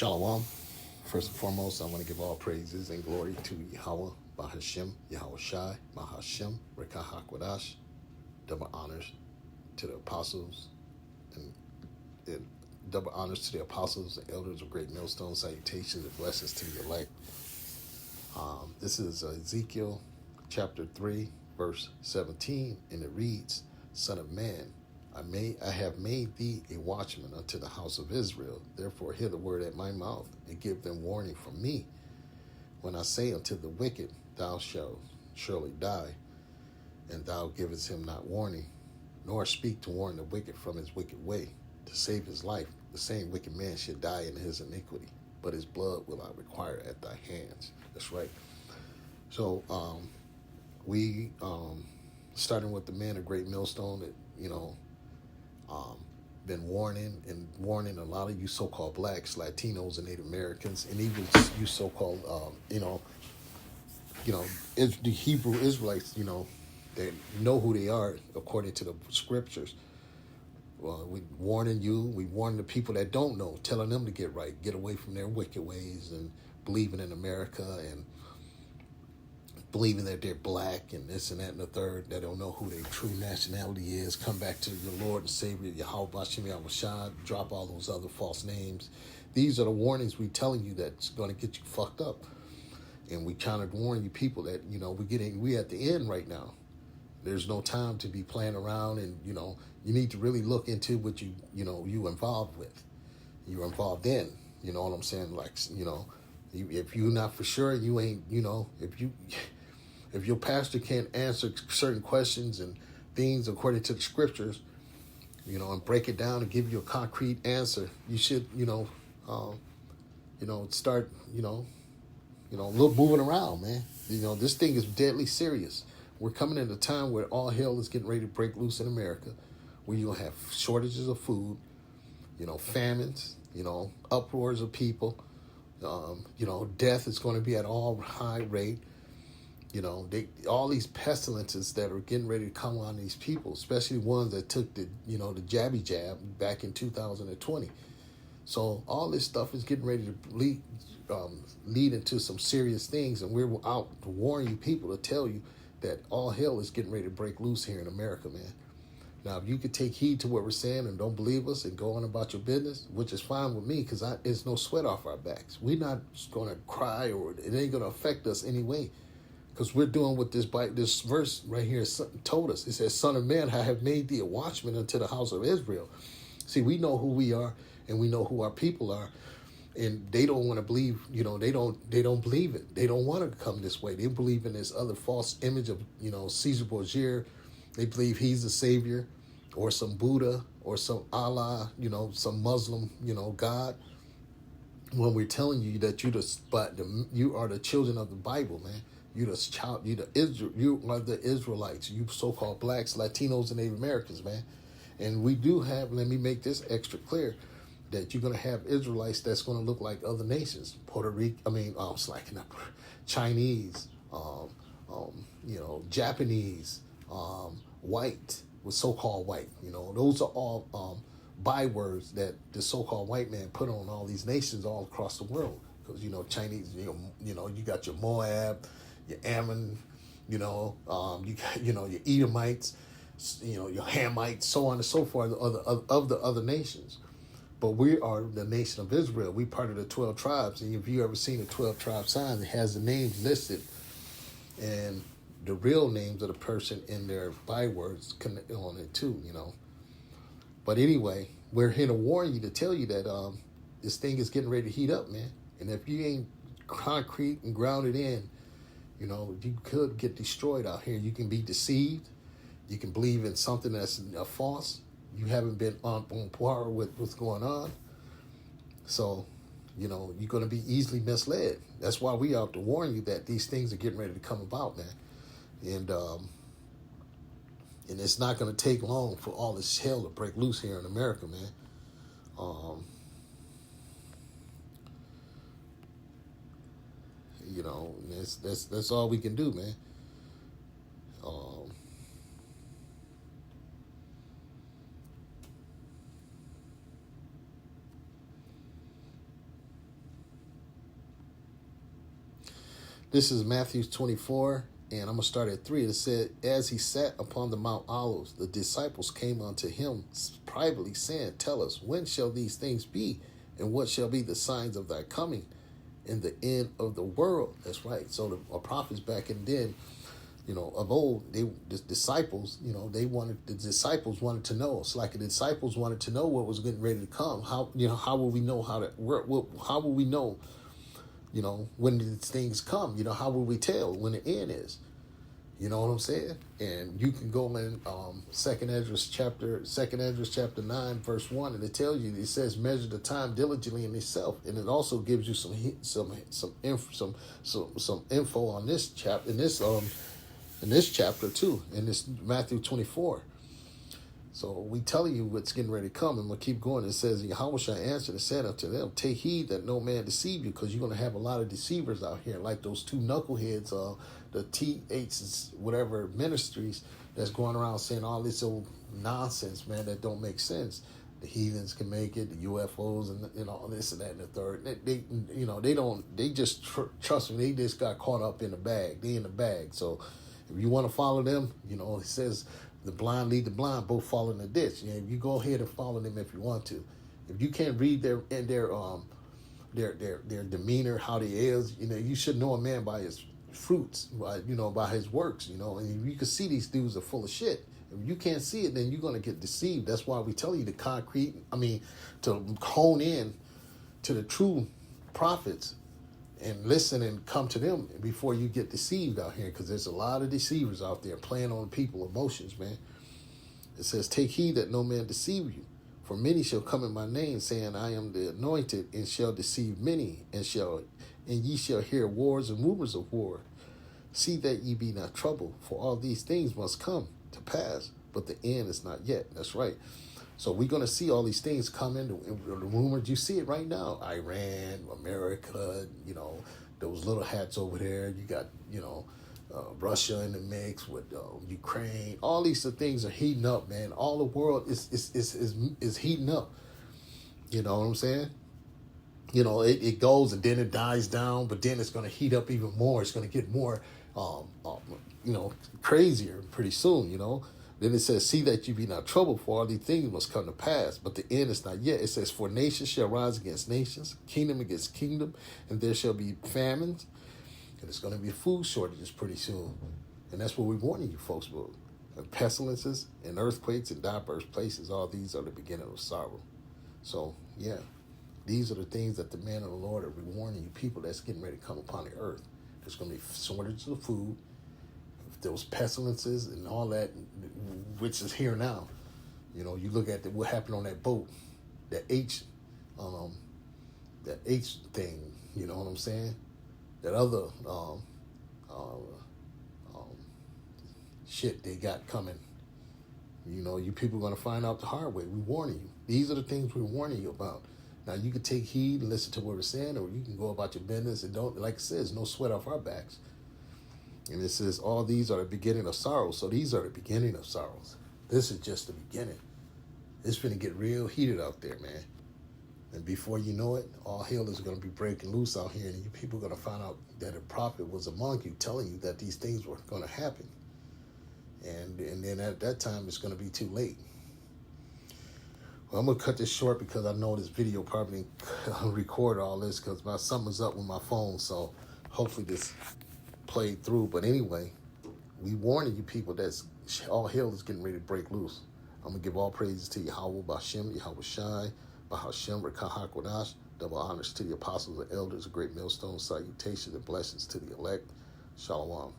Shalom. First and foremost, I want to give all praises and glory to Yahweh, Bahashem, Yahweh Shai, Mahashem, Rekah HaKodash. Double honors to the apostles and double honors to the apostles and elders of Great Millstone. Salutations and blessings to the elect. This is Ezekiel chapter 3, verse 17, and it reads, Son of man, I have made thee a watchman unto the house of Israel. Therefore hear the word at my mouth, and give them warning from me. When I say unto the wicked, thou shalt surely die, and thou givest him not warning, nor speak to warn the wicked from his wicked way, to save his life, the same wicked man should die in his iniquity, but his blood will I require at thy hands. That's right. So we starting with the man of Great Millstone, that been warning a lot of you so-called blacks, Latinos, and Native Americans, and even you so-called the Hebrew Israelites, they know who they are according to the scriptures. We warning you, we warn the people that don't know, telling them to get right, get away from their wicked ways, and believing in America, and believing that they're black and this and that and the third, that don't know who their true nationality is. Come back to your Lord and Savior, Yahweh Bashem Yahweh Shai, drop all those other false names. These are the warnings we're telling you that's going to get you fucked up. And we kind of warn you people that, we at the end right now. There's no time to be playing around, and, you need to really look into what you involved with. You're involved in, you know what I'm saying? Like, if you're not for sure, you ain't, if your pastor can't answer certain questions and things according to the scriptures, and break it down and give you a concrete answer, you should, start, look, moving around, man. This thing is deadly serious. We're coming at a time where all hell is getting ready to break loose in America, where you're going to have shortages of food, famines, uproars of people, death is going to be at all high rate. All these pestilences that are getting ready to come on these people, especially ones that took the jabby jab back in 2020. So all this stuff is getting ready to lead into some serious things, and we're out to warn you people, to tell you that all hell is getting ready to break loose here in America, man. Now, if you could take heed to what we're saying and don't believe us and go on about your business, which is fine with me, because it's no sweat off our backs. We're not going to cry, or it ain't going to affect us anyway, because we're doing what this verse right here told us. It says, Son of man, I have made thee a watchman unto the house of Israel. See, we know who we are, and we know who our people are, and they don't want to believe, they don't believe it. They don't want to come this way. They believe in this other false image of, Caesar Borgia. They believe he's the savior, or some Buddha, or some Allah, some Muslim, God. When we're telling you that you are the children of the Bible, man. You are the Israelites. You so-called blacks, Latinos, and Native Americans, man. And we do have. Let me make this extra clear, that you're going to have Israelites that's going to look like other nations, Puerto Rico. Slacking up, Chinese, Japanese, white, with so-called white. Those are all bywords that the so-called white man put on all these nations all across the world. Because Chinese, you got your Moab, your Ammon, you got your Edomites, your Hamites, so on and so forth, of the other nations. But we are the nation of Israel. We part of the 12 tribes. And if you ever seen a 12 tribe sign, it has the names listed and the real names of the person in their bywords on it too, But anyway, we're here to warn you, to tell you that this thing is getting ready to heat up, man. And if you ain't concrete and grounded in, you could get destroyed out here. You can be deceived. You can believe in something that's false. You haven't been on par with what's going on. So, you're going to be easily misled. That's why we have to warn you that these things are getting ready to come about, man. And it's not going to take long for all this hell to break loose here in America, man. That's all we can do, man. This is Matthew 24, and I'm going to start at 3. It said, as he sat upon the Mount Olives, the disciples came unto him privately, saying, tell us, when shall these things be? And what shall be the signs of thy coming in the end of the world? That's right. So the prophets back in then, of old, the disciples wanted to know. It's like the disciples wanted to know what was getting ready to come. How will we know how will we know, when these things come? How will we tell when the end is? You know what I'm saying? And you can go in Second Ezra chapter 9, verse 1, and it tells you, it says, measure the time diligently in itself, and it also gives you some info on this chapter in this chapter too, in this Matthew 24. So we telling you what's getting ready to come, and we'll keep going. It says, Yahweh shall answer and said unto them, take heed that no man deceive you, because you're going to have a lot of deceivers out here, like those two knuckleheads, the THs, whatever ministries that's going around saying all this old nonsense, man, that don't make sense. The heathens can make it, the UFOs, and all this and that and the third. They just trust me. They just got caught up in the bag. They in the bag. So if you want to follow them, it says the blind lead the blind, both fall in the ditch. You go ahead and follow them if you want to. If you can't read their demeanor, how they is, you should know a man by his fruits, by his works, and you can see these dudes are full of shit. If you can't see it, then you're going to get deceived. That's why we tell you to hone in to the true prophets and listen and come to them before you get deceived out here, because there's a lot of deceivers out there playing on people's emotions, man. It says, take heed that no man deceive you, for many shall come in my name, saying, I am the anointed, and shall deceive many, and ye shall hear wars and rumors of war. See that ye be not troubled, for all these things must come to pass, but the end is not yet. That's right. So we're going to see all these things come in. The rumors, you see it right now. Iran, America, those little hats over there. You got, Russia in the mix with Ukraine. All these things are heating up, man. All the world is heating up. You know what I'm saying? It goes and then it dies down, but then it's going to heat up even more. It's going to get more, crazier pretty soon, Then it says, see that you be not troubled, for all these things must come to pass, but the end is not yet. It says, for nations shall rise against nations, kingdom against kingdom, and there shall be famines, and it's going to be food shortages pretty soon. And that's what we're warning you folks about. And pestilences and earthquakes in diverse places, all these are the beginning of sorrow. So, yeah, these are the things that the man of the Lord are warning you people that's getting ready to come upon the earth. There's going to be shortages of food, those pestilences and all that, which is here now. You look at what happened on that boat, that H thing. You know what I'm saying? That other shit they got coming. You people are gonna find out the hard way. We're warning you. These are the things we're warning you about. Now you can take heed and listen to what we're saying, or you can go about your business and don't. Like it says, no sweat off our backs. And it says, all these are the beginning of sorrows. So these are the beginning of sorrows. This is just the beginning. It's going to get real heated out there, man. And before you know it, all hell is going to be breaking loose out here. And you people are going to find out that a prophet was among you telling you that these things were going to happen. And then at that time, it's going to be too late. Well, I'm going to cut this short because I know this video probably record all this because something's up with my phone. So hopefully this played through. But anyway, we warning you people that all hell is getting ready to break loose. I'm going to give all praises to Yahweh, Bashem, Yahweh Shai, Bahashem, Rekah HaKodash, double honors to the apostles and elders, a great millstone, salutations and blessings to the elect. Shalom.